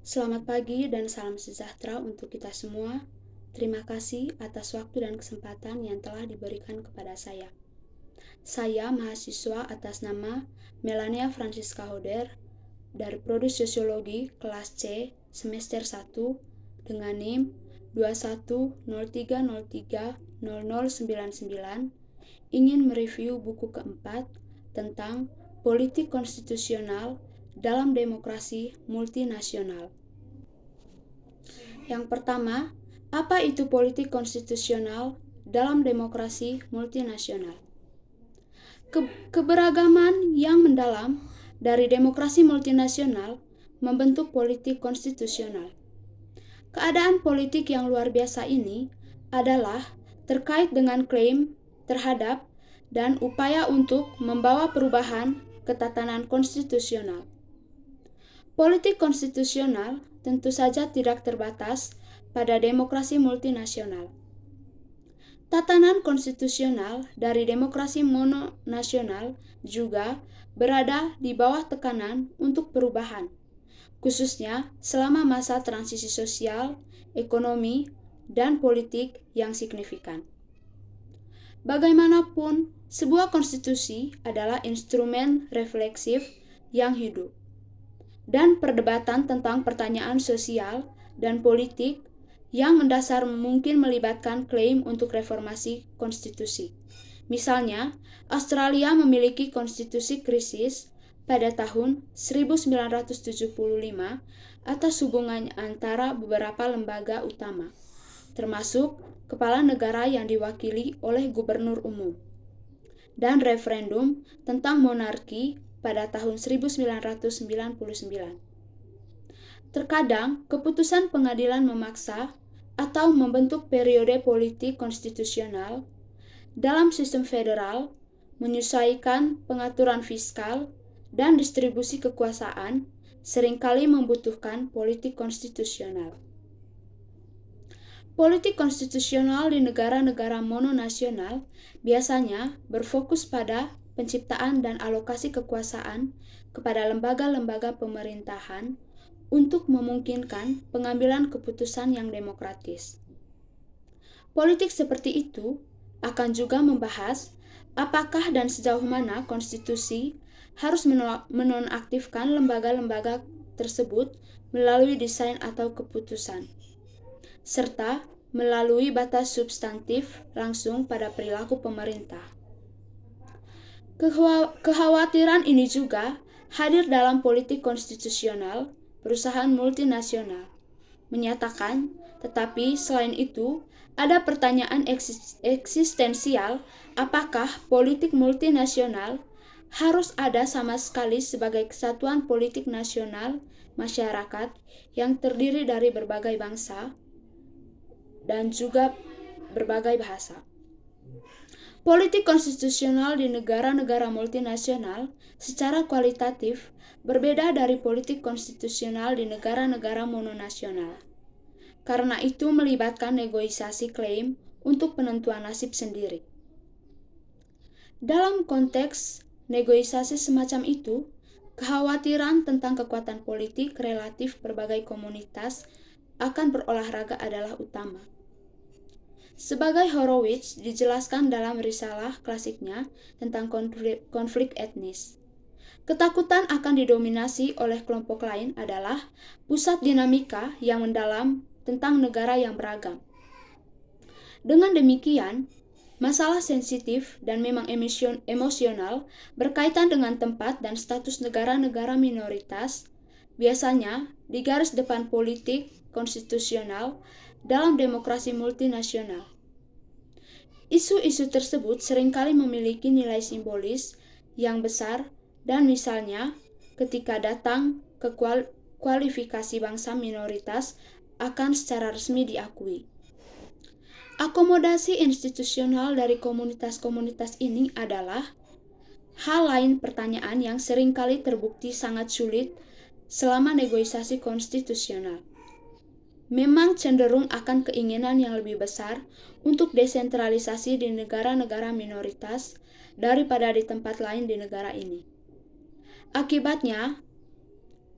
Selamat pagi dan salam sejahtera untuk kita semua. Terima kasih atas waktu dan kesempatan yang telah diberikan kepada saya. Saya mahasiswa atas nama Melania Francisca Hoder dari Prodi Sosiologi kelas C semester 1 dengan NIM 2103030099 ingin mereview buku keempat tentang politik konstitusional dalam demokrasi multinasional. Yang pertama, apa itu politik konstitusional dalam demokrasi multinasional? Keberagaman yang mendalam dari demokrasi multinasional membentuk politik konstitusional. Keadaan politik yang luar biasa ini adalah terkait dengan klaim terhadap dan upaya untuk membawa perubahan ke tatanan konstitusional. Politik konstitusional tentu saja tidak terbatas pada demokrasi multinasional. Tatanan konstitusional dari demokrasi mononasional juga berada di bawah tekanan untuk perubahan, khususnya selama masa transisi sosial, ekonomi, dan politik yang signifikan. Bagaimanapun, sebuah konstitusi adalah instrumen refleksif yang hidup, dan perdebatan tentang pertanyaan sosial dan politik yang mendasar mungkin melibatkan klaim untuk reformasi konstitusi. Misalnya, Australia memiliki konstitusi krisis pada tahun 1975 atas hubungan antara beberapa lembaga utama, termasuk kepala negara yang diwakili oleh gubernur umum, dan referendum tentang monarki pada tahun 1999. Terkadang, keputusan pengadilan memaksa atau membentuk periode politik konstitusional dalam sistem federal, menyesuaikan pengaturan fiskal dan distribusi kekuasaan, seringkali membutuhkan politik konstitusional. Politik konstitusional di negara-negara mononasional biasanya berfokus pada penciptaan dan alokasi kekuasaan kepada lembaga-lembaga pemerintahan untuk memungkinkan pengambilan keputusan yang demokratis. Politik seperti itu akan juga membahas apakah dan sejauh mana konstitusi harus menonaktifkan lembaga-lembaga tersebut melalui desain atau keputusan, serta melalui batas substantif langsung pada perilaku pemerintah. Kekhawatiran ini juga hadir dalam politik konstitusional perusahaan multinasional, menyatakan, tetapi selain itu, ada pertanyaan eksistensial apakah politik multinasional harus ada sama sekali sebagai kesatuan politik nasional masyarakat yang terdiri dari berbagai bangsa dan juga berbagai bahasa. Politik konstitusional di negara-negara multinasional secara kualitatif berbeda dari politik konstitusional di negara-negara mononasional. Karena itu melibatkan negosiasi klaim untuk penentuan nasib sendiri. Dalam konteks negosiasi semacam itu, kekhawatiran tentang kekuatan politik relatif berbagai komunitas akan berolahraga adalah utama. Sebagai Horowitz dijelaskan dalam risalah klasiknya tentang konflik etnis, ketakutan akan didominasi oleh kelompok lain adalah pusat dinamika yang mendalam tentang negara yang beragam. Dengan demikian, masalah sensitif dan memang emosional berkaitan dengan tempat dan status negara-negara minoritas biasanya di garis depan politik konstitusional dalam demokrasi multinasional. Isu-isu tersebut seringkali memiliki nilai simbolis yang besar dan misalnya ketika datang ke kualifikasi bangsa minoritas akan secara resmi diakui. Akomodasi institusional dari komunitas-komunitas ini adalah hal lain pertanyaan yang seringkali terbukti sangat sulit selama negosiasi konstitusional. Memang cenderung akan keinginan yang lebih besar untuk desentralisasi di negara-negara minoritas daripada di tempat lain di negara ini. Akibatnya,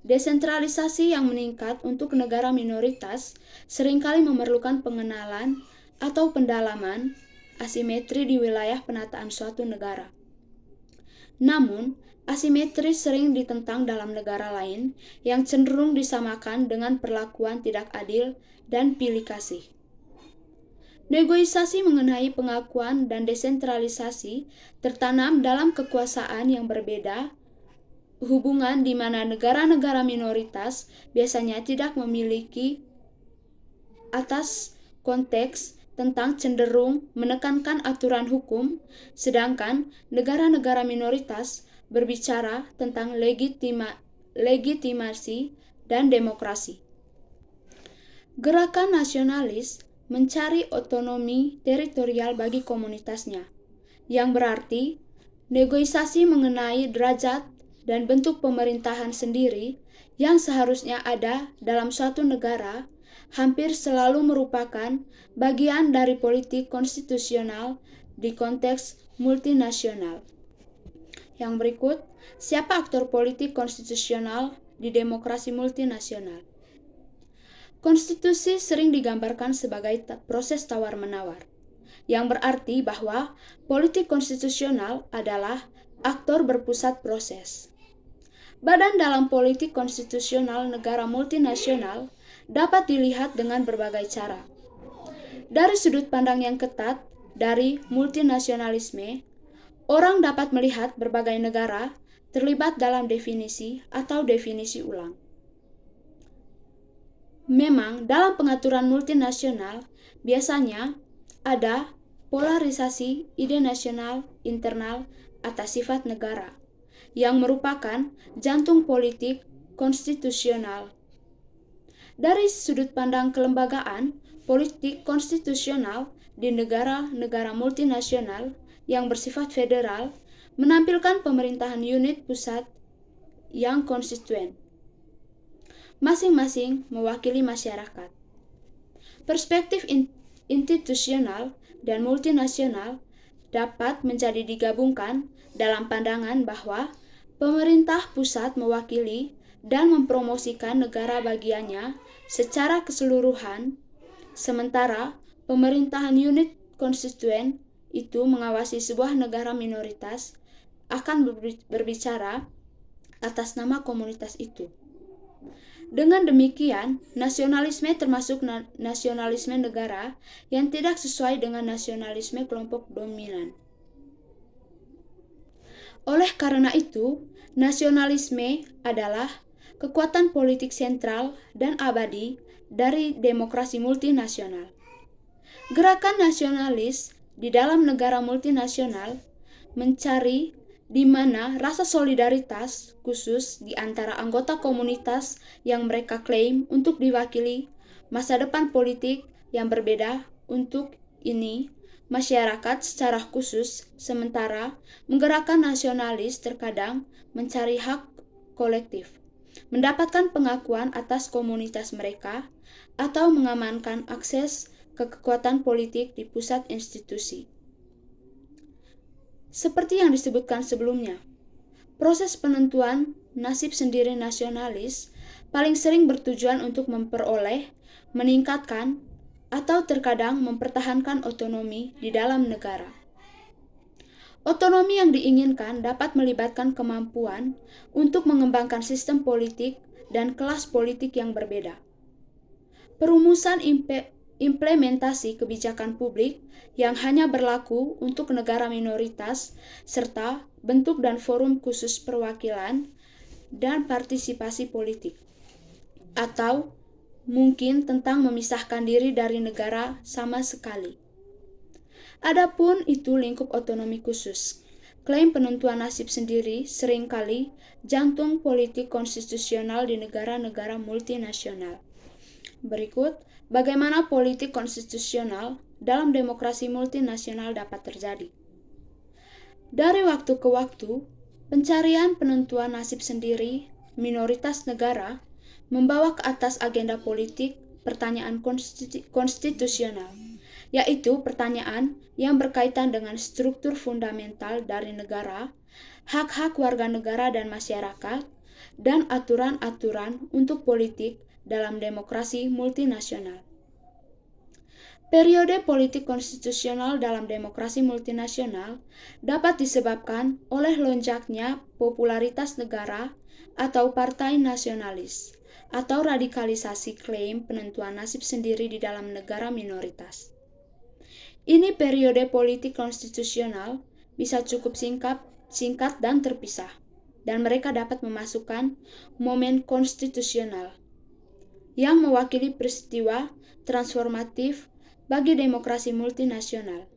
Desentralisasi yang meningkat untuk negara minoritas seringkali memerlukan pengenalan atau pendalaman asimetri di wilayah penataan suatu negara. Namun, asimetri sering ditentang dalam negara lain yang cenderung disamakan dengan perlakuan tidak adil dan pilih kasih. Negosiasi mengenai pengakuan dan desentralisasi tertanam dalam kekuasaan yang berbeda, hubungan di mana negara-negara minoritas biasanya tidak memiliki atas konteks tentang cenderung menekankan aturan hukum, sedangkan negara-negara minoritas berbicara tentang legitimasi dan demokrasi. Gerakan nasionalis mencari otonomi teritorial bagi komunitasnya, yang berarti negosiasi mengenai derajat dan bentuk pemerintahan sendiri yang seharusnya ada dalam suatu negara hampir selalu merupakan bagian dari politik konstitusional di konteks multinasional. Yang berikut, siapa aktor politik konstitusional di demokrasi multinasional? Konstitusi sering digambarkan sebagai proses tawar-menawar, yang berarti bahwa politik konstitusional adalah aktor berpusat proses. Badan dalam politik konstitusional negara multinasional dapat dilihat dengan berbagai cara. Dari sudut pandang yang ketat dari multinasionalisme, orang dapat melihat berbagai negara terlibat dalam definisi atau definisi ulang. Memang dalam pengaturan multinasional biasanya ada polarisasi ide nasional internal atas sifat negara, yang merupakan jantung politik konstitusional. Dari sudut pandang kelembagaan, politik konstitusional di negara-negara multinasional yang bersifat federal menampilkan pemerintahan unit pusat yang konstituen, masing-masing mewakili masyarakat. Perspektif institusional dan multinasional dapat menjadi digabungkan dalam pandangan bahwa pemerintah pusat mewakili dan mempromosikan negara bagiannya secara keseluruhan, sementara pemerintahan unit konstituen itu mengawasi sebuah negara minoritas akan berbicara atas nama komunitas itu. Dengan demikian, nasionalisme termasuk nasionalisme negara yang tidak sesuai dengan nasionalisme kelompok dominan. Oleh karena itu, nasionalisme adalah kekuatan politik sentral dan abadi dari demokrasi multinasional. Gerakan nasionalis di dalam negara multinasional mencari di mana rasa solidaritas khusus di antara anggota komunitas yang mereka klaim untuk diwakili masa depan politik yang berbeda. Untuk ini, masyarakat secara khusus sementara menggerakkan nasionalis terkadang mencari hak kolektif, mendapatkan pengakuan atas komunitas mereka, atau mengamankan akses ke kekuatan politik di pusat institusi. Seperti yang disebutkan sebelumnya, proses penentuan nasib sendiri nasionalis paling sering bertujuan untuk memperoleh, meningkatkan, atau terkadang mempertahankan otonomi di dalam negara. Otonomi yang diinginkan dapat melibatkan kemampuan untuk mengembangkan sistem politik dan kelas politik yang berbeda. Perumusan implementasi kebijakan publik yang hanya berlaku untuk negara minoritas, serta bentuk dan forum khusus perwakilan dan partisipasi politik, atau mungkin tentang memisahkan diri dari negara sama sekali. Adapun itu lingkup otonomi khusus, klaim penentuan nasib sendiri seringkali jantung politik konstitusional di negara-negara multinasional. Berikut, bagaimana politik konstitusional dalam demokrasi multinasional dapat terjadi. Dari waktu ke waktu, pencarian penentuan nasib sendiri minoritas negara membawa ke atas agenda politik pertanyaan konstitusional, yaitu pertanyaan yang berkaitan dengan struktur fundamental dari negara, hak-hak warga negara dan masyarakat, dan aturan-aturan untuk politik dalam demokrasi multinasional. Periode politik konstitusional dalam demokrasi multinasional dapat disebabkan oleh lonjaknya popularitas negara atau partai nasionalis, atau radikalisasi klaim penentuan nasib sendiri di dalam negara minoritas. Ini periode politik konstitusional bisa cukup singkat dan terpisah, dan mereka dapat memasukkan momen konstitusional yang mewakili peristiwa transformatif bagi demokrasi multinasional.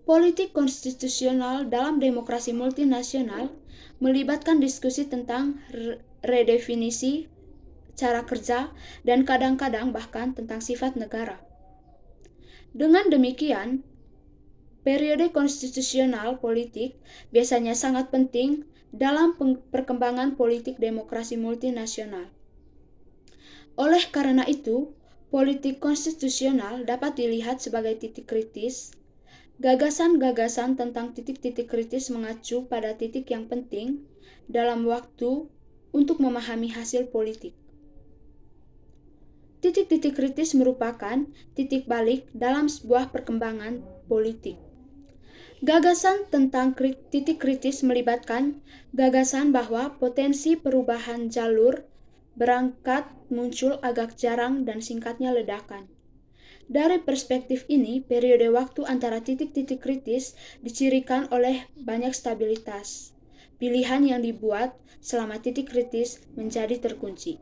Politik konstitusional dalam demokrasi multinasional melibatkan diskusi tentang redefinisi cara kerja dan kadang-kadang bahkan tentang sifat negara. Dengan demikian, periode konstitusional politik biasanya sangat penting dalam perkembangan politik demokrasi multinasional. Oleh karena itu, politik konstitusional dapat dilihat sebagai titik kritis. Gagasan-gagasan tentang titik-titik kritis mengacu pada titik yang penting dalam waktu untuk memahami hasil politik. Titik-titik kritis merupakan titik balik dalam sebuah perkembangan politik. Gagasan tentang titik kritis melibatkan gagasan bahwa potensi perubahan jalur berangkat muncul agak jarang dan singkatnya ledakan. Dari perspektif ini, periode waktu antara titik-titik kritis dicirikan oleh banyak stabilitas. Pilihan yang dibuat selama titik kritis menjadi terkunci.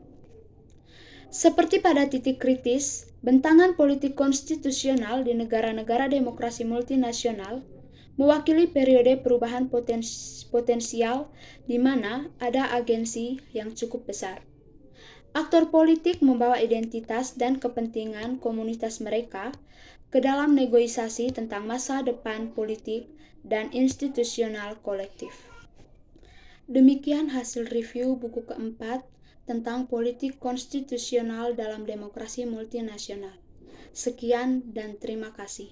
Seperti pada titik kritis, bentangan politik konstitusional di negara-negara demokrasi multinasional mewakili periode perubahan potensial di mana ada agensi yang cukup besar. Aktor politik membawa identitas dan kepentingan komunitas mereka ke dalam negosiasi tentang masa depan politik dan institusional kolektif. Demikian hasil review buku keempat tentang politik konstitusional dalam demokrasi multinasional. Sekian dan terima kasih.